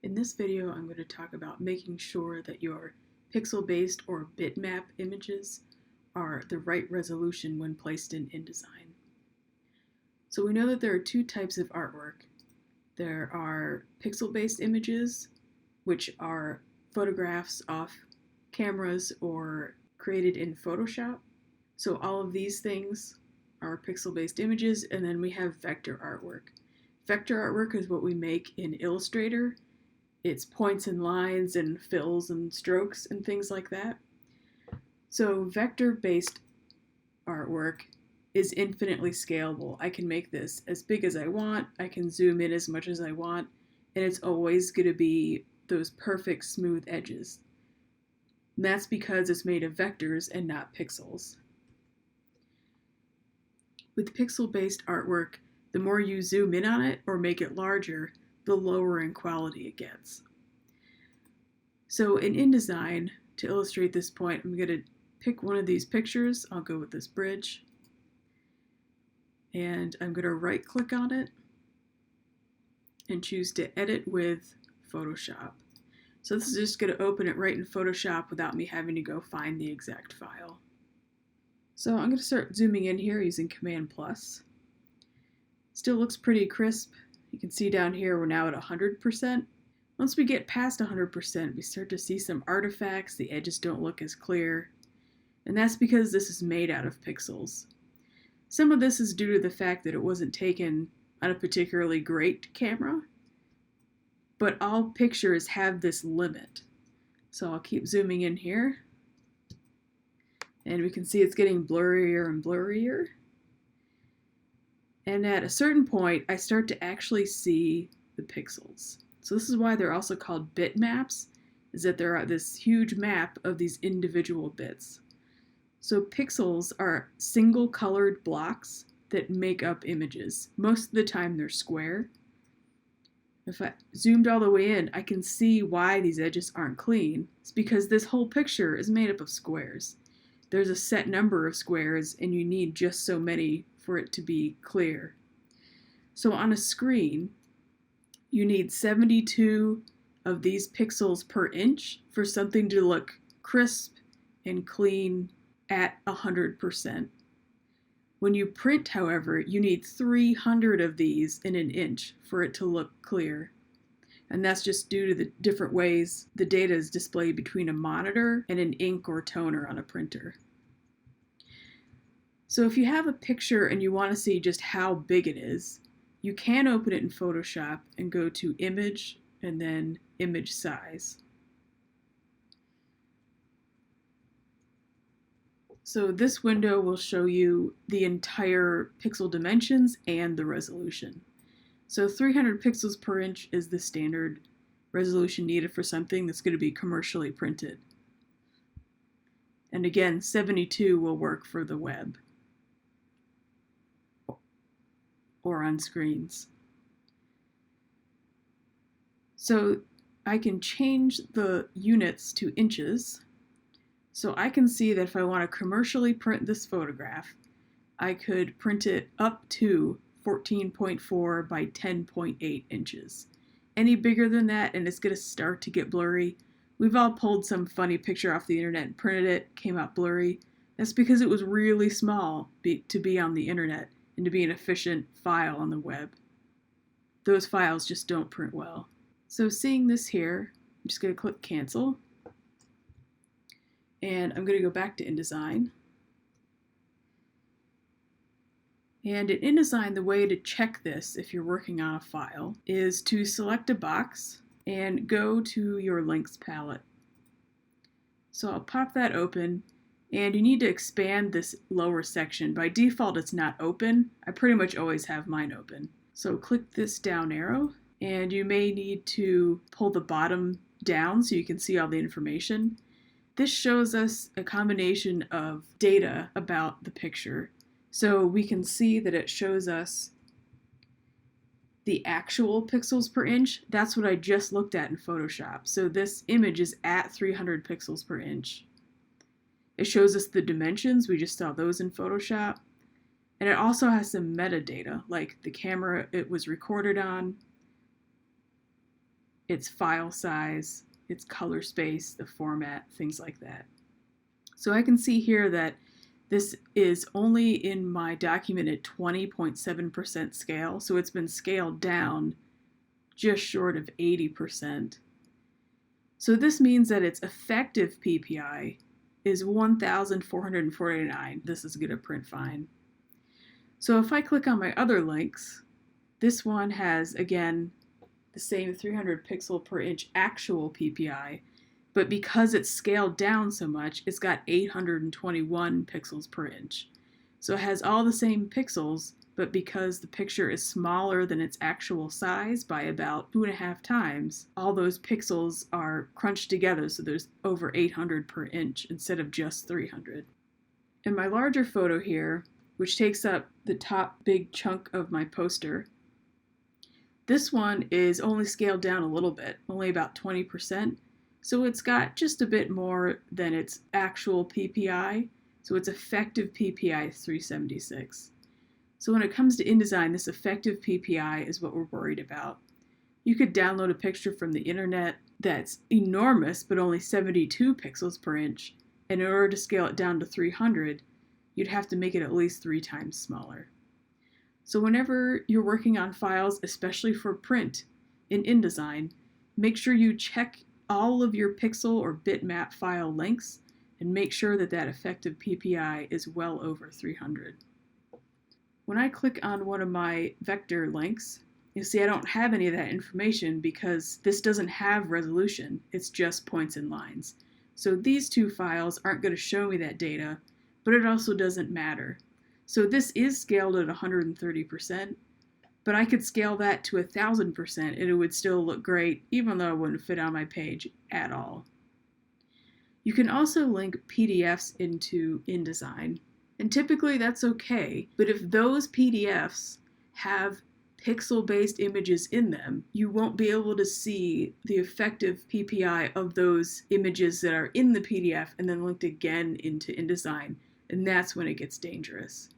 In this video, I'm going to talk about making sure that your pixel-based or bitmap images are the right resolution when placed in InDesign. So we know that there are two types of artwork. There are pixel-based images, which are photographs off cameras or created in Photoshop. So all of these things are pixel-based images, and then we have vector artwork. Vector artwork is what we make in Illustrator. It's points and lines and fills and strokes and things like that. So vector-based artwork is infinitely scalable. I can make this as big as I want, I can zoom in as much as I want, and it's always going to be those perfect smooth edges. And that's because it's made of vectors and not pixels. With pixel-based artwork, the more you zoom in on it or make it larger, the lower in quality it gets. So in InDesign, to illustrate this point, I'm going to pick one of these pictures. I'll go with this bridge. And I'm going to right click on it and choose to edit with Photoshop. So this is just going to open it right in Photoshop without me having to go find the exact file. So I'm going to start zooming in here using Command plus. Still looks pretty crisp. You can see down here we're now at 100%. Once we get past 100%, we start to see some artifacts. The edges don't look as clear. And that's because this is made out of pixels. Some of this is due to the fact that it wasn't taken on a particularly great camera. But all pictures have this limit. So I'll keep zooming in here. And we can see it's getting blurrier and blurrier. And at a certain point, I start to actually see the pixels. So this is why they're also called bitmaps, is that there are this huge map of these individual bits. So pixels are single colored blocks that make up images. Most of the time they're square. If I zoomed all the way in, I can see why these edges aren't clean. It's because this whole picture is made up of squares. There's a set number of squares and you need just so many for it to be clear. So on a screen, you need 72 of these pixels per inch for something to look crisp and clean at 100%. When you print, however, you need 300 of these in an inch for it to look clear. And that's just due to the different ways the data is displayed between a monitor and an ink or toner on a printer. So if you have a picture and you want to see just how big it is, you can open it in Photoshop and go to Image and then Image Size. So this window will show you the entire pixel dimensions and the resolution. So 300 pixels per inch is the standard resolution needed for something that's going to be commercially printed. And again, 72 will work for the web or on screens. So I can change the units to inches. So I can see that if I want to commercially print this photograph, I could print it up to 14.4 by 10.8 inches. Any bigger than that and it's going to start to get blurry. We've all pulled some funny picture off the internet and printed it, came out blurry. That's because it was really small to be on the internet and to be an efficient file on the web. Those files just don't print well. So seeing this here, I'm just going to click cancel. And I'm going to go back to InDesign. And in InDesign, the way to check this if you're working on a file is to select a box and go to your links palette. So I'll pop that open, and you need to expand this lower section. By default, it's not open. I pretty much always have mine open. So click this down arrow, and you may need to pull the bottom down so you can see all the information. This shows us a combination of data about the picture. So we can see that it shows us the actual pixels per inch. That's what I just looked at in Photoshop. So this image is at 300 pixels per inch. It shows us the dimensions. We just saw those in Photoshop. And it also has some metadata, like the camera it was recorded on. its file size, its color space, the format, things like that. So I can see here that this is only in my document at 20.7% scale, so it's been scaled down just short of 80%. So this means that its effective PPI is 1,449. This is going to print fine. So if I click on my other links, this one has, again, the same 300 pixel per inch actual PPI, but because it's scaled down so much, it's got 821 pixels per inch. So it has all the same pixels, but because the picture is smaller than its actual size by about 2.5 times, all those pixels are crunched together, so there's over 800 per inch instead of just 300. In my larger photo here, which takes up the top big chunk of my poster, this one is only scaled down a little bit, only about 20%. So it's got just a bit more than its actual PPI. So its effective PPI is 376. So when it comes to InDesign, this effective PPI is what we're worried about. You could download a picture from the internet that's enormous, but only 72 pixels per inch. And in order to scale it down to 300, you'd have to make it at least 3 times smaller. So whenever you're working on files, especially for print in InDesign, make sure you check all of your pixel or bitmap file lengths and make sure that that effective PPI is well over 300. When I click on one of my vector links, you'll see I don't have any of that information because this doesn't have resolution, it's just points and lines. So these two files aren't going to show me that data, but it also doesn't matter. So this is scaled at 130%, but I could scale that to 1,000% and it would still look great, even though it wouldn't fit on my page at all. You can also link PDFs into InDesign, and typically that's okay, but if those PDFs have pixel-based images in them, you won't be able to see the effective PPI of those images that are in the PDF and then linked again into InDesign, and that's when it gets dangerous.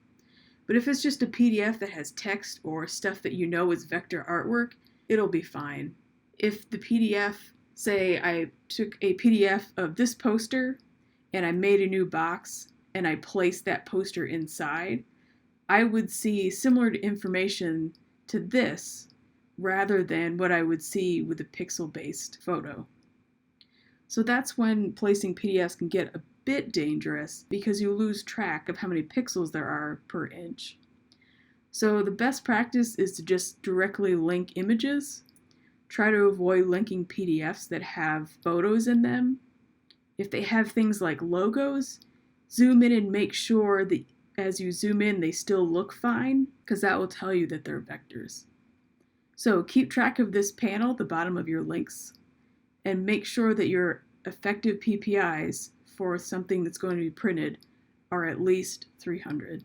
But if it's just a PDF that has text or stuff that you know is vector artwork, it'll be fine. If the PDF, say I took a PDF of this poster and I made a new box and I placed that poster inside, I would see similar information to this rather than what I would see with a pixel-based photo. So that's when placing PDFs can get a bit dangerous because you lose track of how many pixels there are per inch. So the best practice is to just directly link images. Try to avoid linking PDFs that have photos in them. If they have things like logos, zoom in and make sure that as you zoom in they still look fine, because that will tell you that they're vectors. So keep track of this panel at the bottom of your links and make sure that your effective PPIs for something that's going to be printed are at least 300.